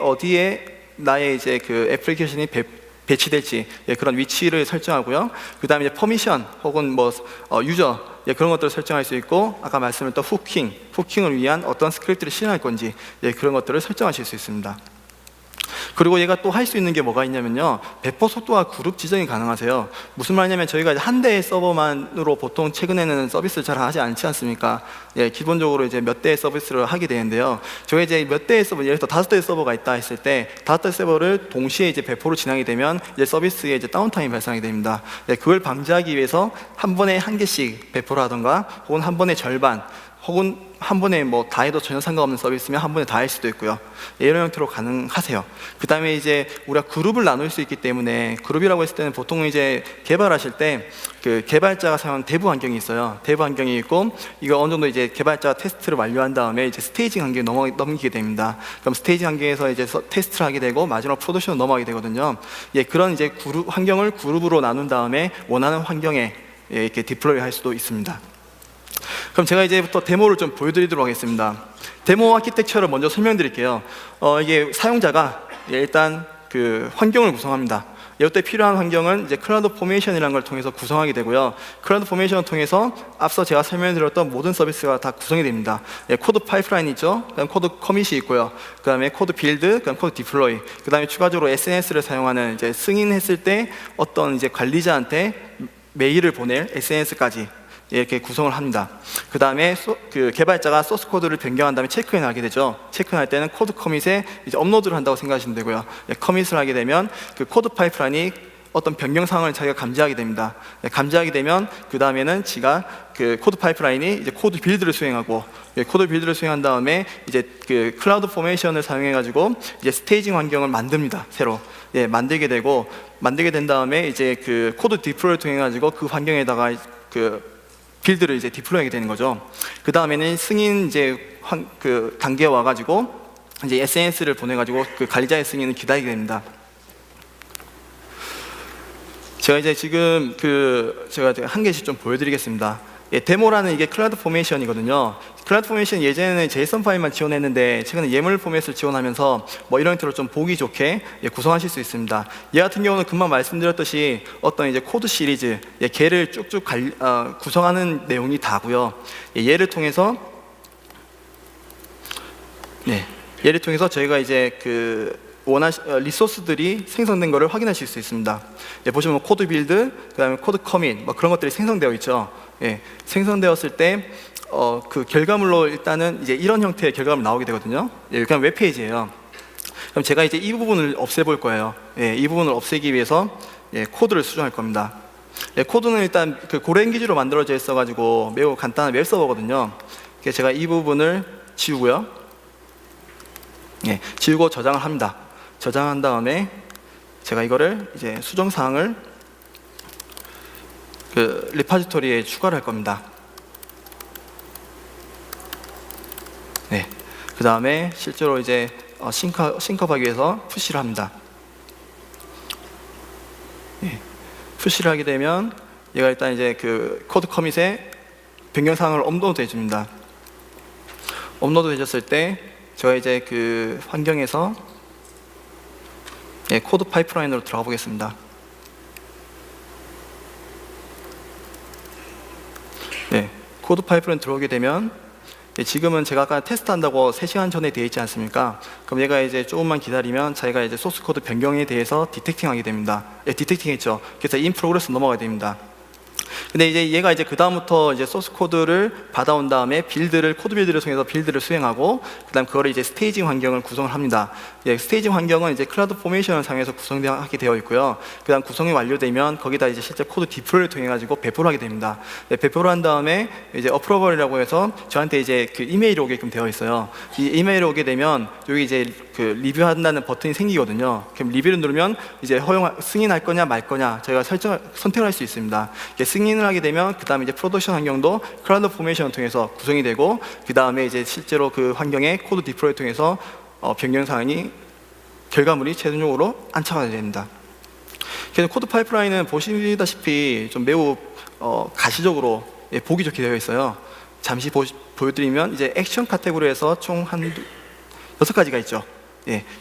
어디에 나의 이제 그 애플리케이션이 배치될지 그런 위치를 설정하고요. 그 다음에 이제 퍼미션 혹은 뭐 유저 그런 것들을 설정할 수 있고, 아까 말씀드렸던 후킹을 위한 어떤 스크립트를 실행할 건지 그런 것들을 설정하실 수 있습니다. 그리고 얘가 또 할 수 있는 게 뭐가 있냐면요, 배포 속도와 그룹 지정이 가능하세요. 무슨 말이냐면 저희가 한 대의 서버만으로 보통 최근에는 서비스를 잘 하지 않지 않습니까? 기본적으로 이제 몇 대의 서비스를 하게 되는데요. 저희가 이제 몇 대의 서버, 예를 들어 5대의 서버가 있다 했을 때 5대 서버를 동시에 이제 배포를 진행하게 되면 이제 서비스에 이제 다운타임이 발생하게 됩니다. 그걸 방지하기 위해서 한 번에 한 개씩 배포를 하던가, 혹은 한 번에 절반, 혹은 한 번에 뭐 다 해도 전혀 상관없는 서비스면 한 번에 다 할 수도 있고요. 이런 형태로 가능하세요. 그 다음에 이제 우리가 그룹을 나눌 수 있기 때문에, 그룹이라고 했을 때는 보통 이제 개발하실 때 그 개발자가 사용하는 대부 환경이 있어요. 대부 환경이 있고, 이거 어느 정도 이제 개발자가 테스트를 완료한 다음에 이제 스테이징 환경에 넘기게 됩니다. 그럼 스테이징 환경에서 이제 테스트를 하게 되고 마지막 프로덕션으로 넘어가게 되거든요. 그런 이제 환경을 그룹으로 나눈 다음에 원하는 환경에 이렇게 디플로이 할 수도 있습니다. 그럼 제가 이제부터 데모를 좀 보여드리도록 하겠습니다. 데모 아키텍처를 먼저 설명드릴게요. 이게 사용자가 일단 그 환경을 구성합니다. 이때 필요한 환경은 이제 클라우드 포메이션이라는 걸 통해서 구성하게 되고요. 클라우드 포메이션을 통해서 앞서 제가 설명드렸던 모든 서비스가 다 구성이 됩니다. 코드 파이프라인 있죠. 그다음 코드 커밋이 있고요. 그다음에 코드 빌드, 그다음 코드 디플로이, 그다음에 추가적으로 SNS를 사용하는 이제 승인했을 때 어떤 이제 관리자한테 메일을 보낼 SNS까지 이렇게 구성을 합니다. 그 다음에 그 개발자가 소스 코드를 변경한 다음에 체크인을 하게 되죠. 체크인할 때는 코드 커밋에 이제 업로드를 한다고 생각하시면 되고요. 커밋을 하게 되면 그 코드 파이프라인이 어떤 변경 상황을 자기가 감지하게 됩니다. 감지하게 되면 그 다음에는 지가 그 코드 파이프라인이 이제 코드 빌드를 수행하고, 코드 빌드를 수행한 다음에 이제 그 클라우드 포메이션을 사용해 가지고 이제 스테이징 환경을 만듭니다. 새로 만들게 된 다음에 이제 그 코드 디플로이를 통해 가지고 그 환경에다가 그 빌드를 이제 디플로이하게 되는 거죠. 그 다음에는 승인 이제 그 단계에 와가지고 이제 SNS를 보내가지고 그 관리자의 승인을 기다리게 됩니다. 제가 이제 지금 제가 한 개씩 좀 보여드리겠습니다. 데모라는 이게 클라우드 포메이션이거든요. 클라우드 포메이션 예전에는 JSON 파일만 지원했는데 최근에 예물 포맷을 지원하면서 뭐 이런 형태로 좀 보기 좋게 구성하실 수 있습니다. 얘 같은 경우는 금방 말씀드렸듯이 어떤 이제 코드 시리즈 걔를 쭉쭉 구성하는 내용이 다고요. 얘를 통해서 저희가 이제 리소스들이 생성된 것을 확인하실 수 있습니다. 보시면 코드 빌드, 그 다음에 코드 커밋, 뭐 그런 것들이 생성되어 있죠. 생성되었을 때 그 결과물로 일단은 이제 이런 형태의 결과물이 나오게 되거든요. 그냥 웹페이지예요. 그럼 제가 이제 이 부분을 없애볼 거예요. 이 부분을 없애기 위해서 코드를 수정할 겁니다. 코드는 일단 그 고랭 기준으로 만들어져 있어가지고 매우 간단한 웹 서버거든요. 그래서 제가 이 부분을 지우고요. 지우고 저장을 합니다. 저장한 다음에 제가 이거를 이제 수정 사항을 그 리파지토리에 추가를 할 겁니다. 그 다음에 실제로 이제 싱크업하기 위해서 푸시를 합니다. 푸시를 하게 되면 얘가 일단 이제 그 코드 커밋에 변경 사항을 업로드 해줍니다. 업로드 해줬을 때 제가 이제 그 환경에서 코드 파이프라인으로 들어가 보겠습니다. 코드 파이프라인 들어오게 되면 지금은 제가 아까 테스트한다고 3시간 전에 되어 있지 않습니까? 그럼 얘가 이제 조금만 기다리면 자기가 이제 소스 코드 변경에 대해서 디텍팅하게 됩니다. 디텍팅했죠. 그래서 인 프로그레스 넘어가게 됩니다. 근데 이제 얘가 이제 그 다음부터 이제 소스 코드를 받아온 다음에 코드 빌드를 통해서 빌드를 수행하고, 그다음 그거를 이제 스테이징 환경을 구성을 합니다. 스테이징 환경은 이제 클라우드 포메이션을 사용해서 구성하게 되어 있고요. 그다음 구성이 완료되면 거기다 이제 실제 코드 디플로이를 통해 가지고 배포를 하게 됩니다. 배포를 한 다음에 이제 어프로벌이라고 해서 저한테 이제 그 이메일이 오게끔 되어 있어요. 이 이메일이 오게 되면 여기 이제 그 리뷰한다는 버튼이 생기거든요. 그럼 리뷰를 누르면 이제 승인할 거냐 말 거냐 저희가 선택을 할 수 있습니다. 승인을 하게 되면 그 다음에 이제 프로덕션 환경도 클라우드 포메이션을 통해서 구성이 되고, 그 다음에 이제 실제로 그 환경에 코드 디플로이를 통해서 변경 사항이 결과물이 최종적으로 안착이 됩니다. 그래서 코드 파이프라인은 보시다시피 좀 매우 가시적으로 보기 좋게 되어 있어요. 잠시 보여드리면 이제 액션 카테고리에서 총 한 6가지가 있죠.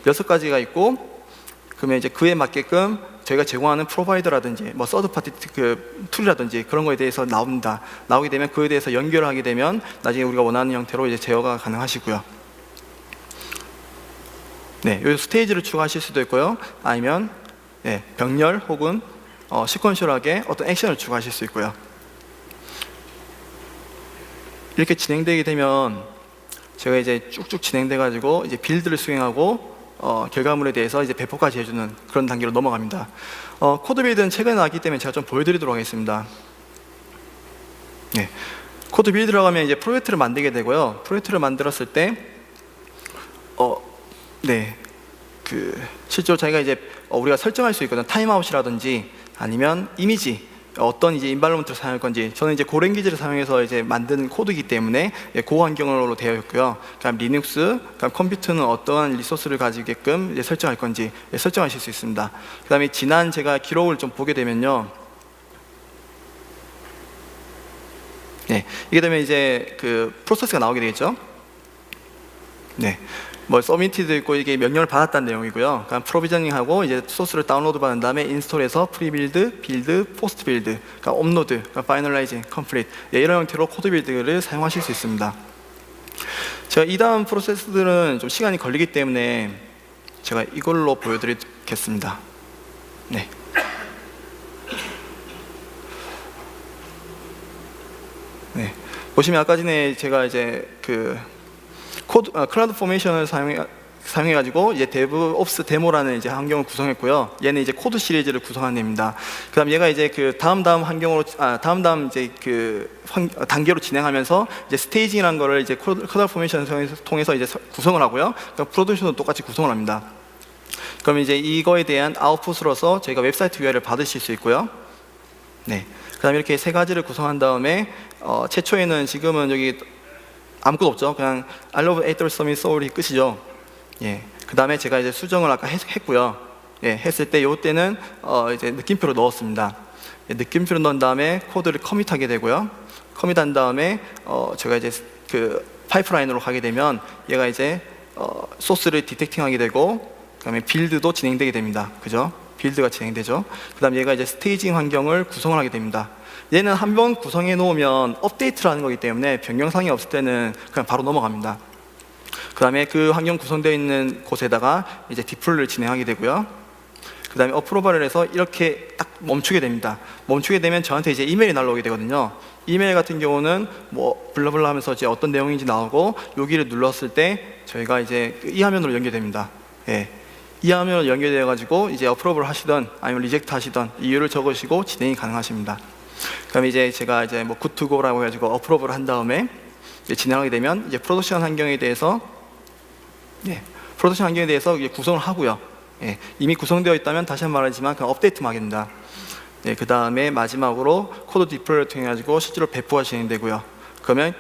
6가지가 있고, 그러면 이제 그에 맞게끔 저희가 제공하는 프로바이더라든지 뭐 서드 파티 그 툴이라든지 그런 거에 대해서 나옵니다. 나오게 되면 그에 대해서 연결을 하게 되면 나중에 우리가 원하는 형태로 이제 제어가 가능하시고요. 여기 스테이지를 추가하실 수도 있고요. 아니면 병렬 혹은 시퀀셜하게 어떤 액션을 추가하실 수 있고요. 이렇게 진행되게 되면 제가 이제 쭉쭉 진행돼 가지고 이제 빌드를 수행하고 결과물에 대해서 이제 배포까지 해주는 그런 단계로 넘어갑니다. 코드 빌드는 최근에 나왔기 때문에 제가 좀 보여드리도록 하겠습니다. 코드 빌드라고 하면 이제 프로젝트를 만들게 되고요. 프로젝트를 만들었을 때, 실제로 자기가 이제 우리가 설정할 수 있거든요. 타임아웃이라든지 아니면 이미지, 어떤 이제 인발로먼트를 사용할 건지. 저는 이제 고랭 기지를 사용해서 이제 만든 코드이기 때문에 그 환경으로 되어 있고요. 그다음 리눅스, 그다음 컴퓨터는 어떠한 리소스를 가지게끔 이제 설정할 건지 설정하실 수 있습니다. 그다음에 지난 제가 기록을 좀 보게 되면요. 이게 되면 이제 그 프로세스가 나오게 되겠죠. 뭐 서미티도 있고 이게 명령을 받았다는 내용이고요. 그러니까 프로비저닝하고 이제 소스를 다운로드 받은 다음에 인스톨해서 프리빌드, 빌드, 포스트 빌드, 그러니까 업로드, 그러니까 파이널라이징, 컴플리트 이런 형태로 코드 빌드를 사용하실 수 있습니다. 제가 이 다음 프로세스들은 좀 시간이 걸리기 때문에 제가 이걸로 보여드리겠습니다. 보시면 아까 전에 제가 이제 그 클라우드 포메이션을 사용해가지고 이제 DevOps 데모라는 이제 환경을 구성했고요. 얘는 이제 코드 시리즈를 구성한 애입니다. 그다음 얘가 이제 그 다음 환경으로 다음 이제 그 단계로 진행하면서 이제 스테이징이라는 거를 이제 코드 포메이션을 통해서 이제 구성을 하고요. 그러니까 프로덕션도 똑같이 구성을 합니다. 그럼 이제 이거에 대한 아웃풋으로서 저희가 웹사이트 URL을 받으실 수 있고요. 네. 그다음 이렇게 세 가지를 구성한 다음에 최초에는 지금은 여기 아무것도 없죠. 그냥 I love AWS Soul이 끝이죠. 예. 그다음에 제가 이제 수정을 아까 했고요. 예, 했을 때 요때는 이제 느낌표를 넣었습니다. 예, 느낌표를 넣은 다음에 코드를 커밋하게 되고요. 커밋한 다음에 제가 이제 그 파이프라인으로 가게 되면 얘가 이제 소스를 디텍팅하게 되고 그다음에 빌드도 진행되게 됩니다. 그죠? 빌드가 진행되죠. 그다음 얘가 이제 스테이징 환경을 구성을 하게 됩니다. 얘는 한번 구성해 놓으면 업데이트라는 거기 때문에 변경사항이 없을 때는 그냥 바로 넘어갑니다. 그 다음에 그 환경 구성되어 있는 곳에다가 이제 디플로이를 진행하게 되고요. 그 다음에 어프로벌을 해서 이렇게 딱 멈추게 됩니다. 멈추게 되면 저한테 이제 이메일이 날라오게 되거든요. 이메일 같은 경우는 뭐 블라블라 하면서 이제 어떤 내용인지 나오고 여기를 눌렀을 때 저희가 이제 이 화면으로 연결됩니다. 예. 이 화면으로 연결되어 가지고 이제 어프로벌 하시던 아니면 리젝트 하시던 이유를 적으시고 진행이 가능하십니다. 그다음에 이제 제가 이제 뭐 굿투고라고 해가지고 어프로벌을 한 다음에 이제 진행하게 되면 이제 프로덕션 환경에 대해서 프로덕션 환경에 대해서 이제 구성을 하고요. 예, 이미 구성되어 있다면 다시 한번 말하지만 그냥 업데이트만 하게 됩니다. 예, 그 다음에 마지막으로 코드 디플로이를 통해 가지고 실제로 배포가 진행되고요. 그러면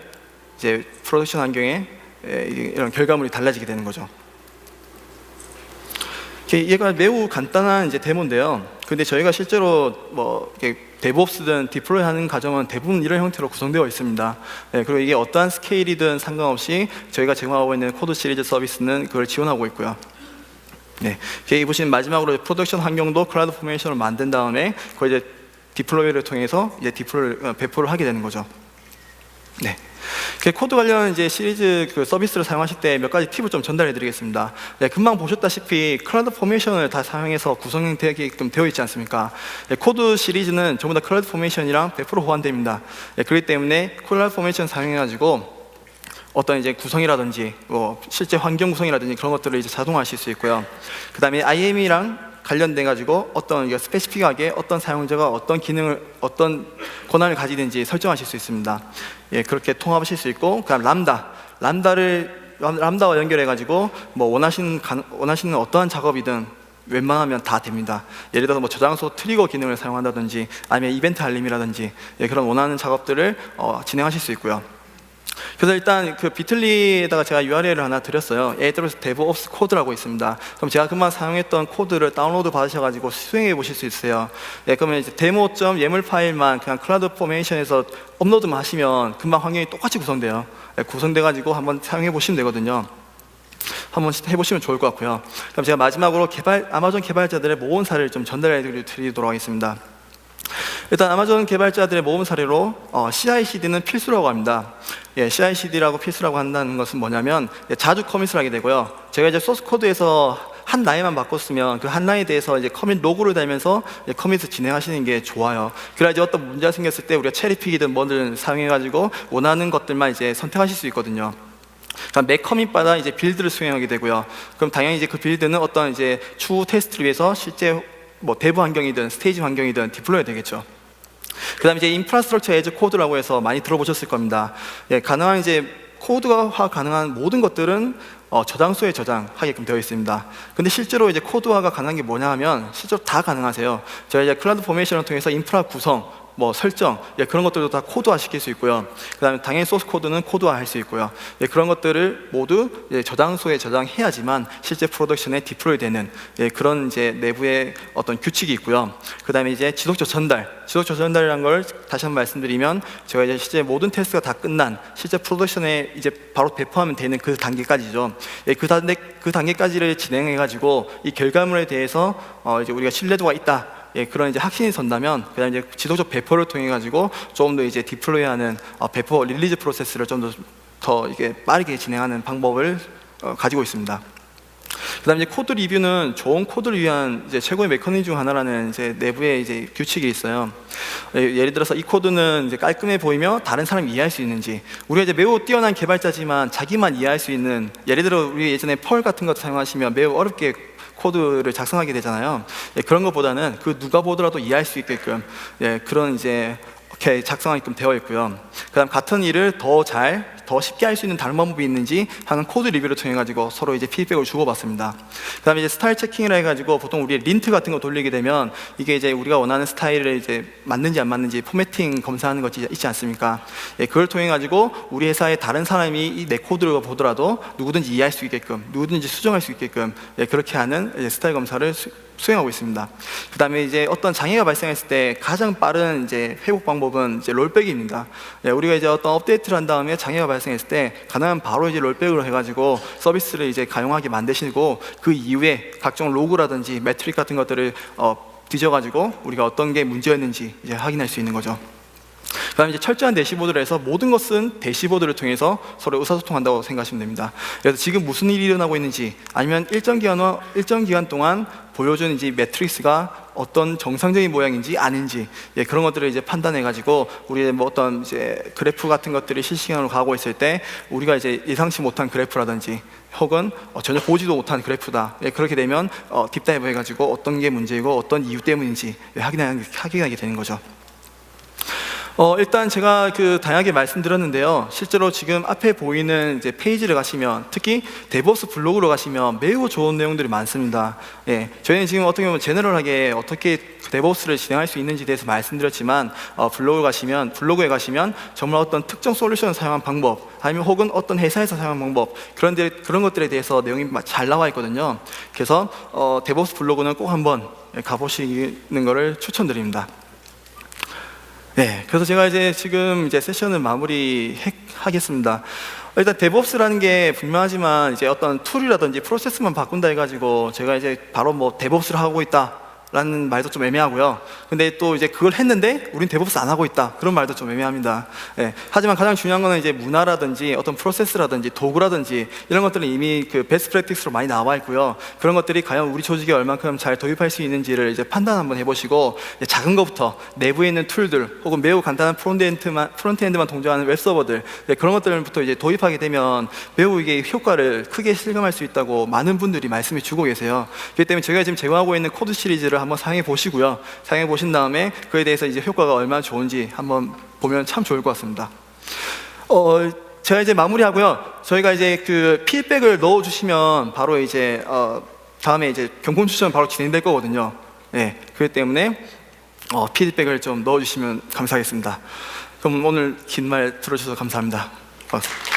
이제 프로덕션 환경에 이런 결과물이 달라지게 되는 거죠. 얘가 매우 간단한 이제 데모인데요. 근데 저희가 실제로 뭐 DevOps든 디플로이 하는 과정은 대부분 이런 형태로 구성되어 있습니다. 네, 그리고 이게 어떠한 스케일이든 상관없이 저희가 제공하고 있는 코드 시리즈 서비스는 그걸 지원하고 있고요. 네, 여기 보시면 마지막으로 프로덕션 환경도 클라우드 포메이션을 만든 다음에 그걸 이제 디플로이를 통해서 이제 배포를 하게 되는 거죠. 네. 코드 관련 이제 시리즈 그 서비스를 사용하실 때 몇 가지 팁을 좀 전달해 드리겠습니다. 네, 금방 보셨다시피 클라우드 포메이션을 다 사용해서 구성되게끔 되어 있지 않습니까? 네, 코드 시리즈는 전부 다 클라우드 포메이션이랑 100% 호환됩니다. 네, 그렇기 때문에 클라우드 포메이션 사용해 가지고 어떤 이제 구성이라든지 뭐 실제 환경 구성이라든지 그런 것들을 이제 자동화하실 수 있고요. 그 다음에 IAM이랑 관련돼 가지고 어떤 스페시픽하게 어떤 사용자가 어떤 기능을 어떤 권한을 가지든지 설정하실 수 있습니다. 예, 그렇게 통합하실 수 있고, 그다음 람다와 연결해 가지고 뭐 원하시는 어떠한 작업이든 웬만하면 다 됩니다. 예를 들어서 뭐 저장소 트리거 기능을 사용한다든지 아니면 이벤트 알림이라든지 그런 원하는 작업들을 진행하실 수 있고요. 그래서 일단 그 비틀리에다가 제가 URL을 하나 드렸어요. AWS DevOps 코드라고 있습니다. 그럼 제가 금방 사용했던 코드를 다운로드 받으셔가지고 수행해 보실 수 있어요. 예, 그러면 이제 demo.yaml 파일만 그냥 클라우드 포메이션에서 업로드만 하시면 금방 환경이 똑같이 구성돼요. 예, 구성돼가지고 한번 사용해 보시면 되거든요. 한번 해보시면 좋을 것 같고요. 그럼 제가 마지막으로 아마존 개발자들의 모은 사례를 좀 전달해 드리도록 하겠습니다. 일단 아마존 개발자들의 모범 사례로 CI/CD는 필수라고 합니다. 예, CI/CD라고 필수라고 한다는 것은 뭐냐면 자주 커밋을 하게 되고요. 제가 이제 소스 코드에서 한 라인만 바꿨으면 그 한 라인에 대해서 이제 커밋 로그를 달면서 커밋을 진행하시는 게 좋아요. 그래야지 어떤 문제가 생겼을 때 우리가 체리픽이든 뭐든 사용해가지고 원하는 것들만 이제 선택하실 수 있거든요. 그럼 매 커밋마다 이제 빌드를 수행하게 되고요. 그럼 당연히 이제 그 빌드는 어떤 이제 추후 테스트를 위해서 실제 뭐 데브 환경이든 스테이지 환경이든 디플로이가 되겠죠. 그 다음에 이제 인프라스트럭처 에즈 코드라고 해서 많이 들어보셨을 겁니다. 예, 가능한 이제 코드화 가능한 모든 것들은 저장소에 저장하게끔 되어 있습니다. 근데 실제로 이제 코드화가 가능한 게 뭐냐 하면 실제로 다 가능하세요. 저희 이제 클라우드 포메이션을 통해서 인프라 구성, 뭐 설정, 그런 것들도 다 코드화 시킬 수 있고요. 그 다음에 당연히 소스 코드는 코드화 할 수 있고요. 그런 것들을 모두 저장소에 저장해야지만 실제 프로덕션에 디플로이 되는 그런 이제 내부의 어떤 규칙이 있고요. 그 다음에 이제 지속적 전달이라는 걸 다시 한번 말씀드리면 제가 이제 실제 모든 테스트가 다 끝난 실제 프로덕션에 이제 바로 배포하면 되는 그 단계까지죠. 그 단계까지를 진행해 가지고 이 결과물에 대해서 이제 우리가 신뢰도가 있다. 그런 이제 확신이 선다면 그다음 이제 지속적 배포를 통해 가지고 좀 더 이제 디플로이하는 배포 릴리즈 프로세스를 좀 더 이게 빠르게 진행하는 방법을 가지고 있습니다. 그다음에 이제 코드 리뷰는 좋은 코드를 위한 이제 최고의 메커니즘 중 하나라는 이제 내부에 이제 규칙이 있어요. 예를 들어서 이 코드는 이제 깔끔해 보이며 다른 사람이 이해할 수 있는지, 우리가 이제 매우 뛰어난 개발자지만 자기만 이해할 수 있는, 예를 들어 우리 예전에 펄 같은 것 사용하시면 매우 어렵게 코드를 작성하게 되잖아요. 그런 것보다는 그 누가 보더라도 이해할 수 있게끔 그런 이제 이렇게 작성하게끔 되어 있고요. 그다음 같은 일을 더 쉽게 할 수 있는 다른 방법이 있는지 하는 코드 리뷰를 통해 가지고 서로 이제 피드백을 주고받습니다. 그다음에 이제 스타일 체킹을 해가지고 보통 우리 린트 같은 거 돌리게 되면 이게 이제 우리가 원하는 스타일을 이제 맞는지 안 맞는지 포매팅 검사하는 것이 있지 않습니까? 그걸 통해 가지고 우리 회사의 다른 사람이 이 내 코드를 보더라도 누구든지 이해할 수 있게끔, 누구든지 수정할 수 있게끔 그렇게 하는 스타일 검사를 수행하고 있습니다. 그다음에 이제 어떤 장애가 발생했을 때 가장 빠른 이제 회복 방법은 이제 롤백입니다. 우리가 이제 어떤 업데이트를 한 다음에 장애가 발생했을 때 가능하면 바로 이제 롤백으로 해가지고 서비스를 이제 가용하게 만드시고, 그 이후에 각종 로그라든지 매트릭 같은 것들을 뒤져가지고 우리가 어떤 게 문제였는지 이제 확인할 수 있는 거죠. 그다음에 이제 철저한 대시보드를 해서 모든 것은 대시보드를 통해서 서로 의사소통한다고 생각하시면 됩니다. 그래서 지금 무슨 일이 일어나고 있는지, 아니면 일정 기간 동안 보여준 이제 매트릭스가 어떤 정상적인 모양인지 아닌지 그런 것들을 이제 판단해가지고 우리의 뭐 어떤 이제 그래프 같은 것들이 실시간으로 가고 있을 때 우리가 이제 예상치 못한 그래프라든지 혹은 전혀 보지도 못한 그래프다, 그렇게 되면 딥다이브 해가지고 어떤 게 문제이고 어떤 이유 때문인지 확인하게 되는 거죠. 일단 제가 다양하게 말씀드렸는데요. 실제로 지금 앞에 보이는 이제 페이지를 가시면, 특히 데브옵스 블로그로 가시면 매우 좋은 내용들이 많습니다. 저희는 지금 어떻게 보면 제너럴하게 어떻게 데브옵스를 진행할 수 있는지에 대해서 말씀드렸지만, 블로그에 가시면 정말 어떤 특정 솔루션을 사용한 방법, 아니면 혹은 어떤 회사에서 사용한 방법, 그런 것들에 대해서 내용이 잘 나와 있거든요. 그래서 데브옵스 블로그는 꼭 한번 가보시는 것을 추천드립니다. 그래서 제가 이제 지금 세션을 마무리하겠습니다. 일단 데브옵스라는 게 분명하지만 이제 어떤 툴이라든지 프로세스만 바꾼다 해가지고 제가 이제 바로 뭐 데브옵스를 하고 있다 라는 말도 좀 애매하고요. 근데 또 이제 그걸 했는데 우린 데브옵스 안 하고 있다, 그런 말도 좀 애매합니다. 하지만 가장 중요한 거는 이제 문화라든지 어떤 프로세스라든지 도구라든지 이런 것들은 이미 베스트 프랙티스로 많이 나와 있고요. 그런 것들이 과연 우리 조직에 얼만큼 잘 도입할 수 있는지를 이제 판단 한번 해보시고, 작은 것부터 내부에 있는 툴들 혹은 매우 간단한 프론트엔드만 동조하는 웹서버들, 그런 것들부터 이제 도입하게 되면 매우 이게 효과를 크게 실감할 수 있다고 많은 분들이 말씀해 주고 계세요. 그렇기 때문에 제가 지금 제공하고 있는 코드 시리즈를 한번 사용해 보시고요. 사용해 보신 다음에 그에 대해서 이제 효과가 얼마나 좋은지 한번 보면 참 좋을 것 같습니다. 제가 이제 마무리하고요. 저희가 이제 피드백을 넣어주시면 바로 이제 다음에 이제 경품 추천 바로 진행될 거거든요. 그렇기 때문에 피드백을 좀 넣어주시면 감사하겠습니다. 그럼 오늘 긴 말 들어주셔서 감사합니다. 고맙습니다.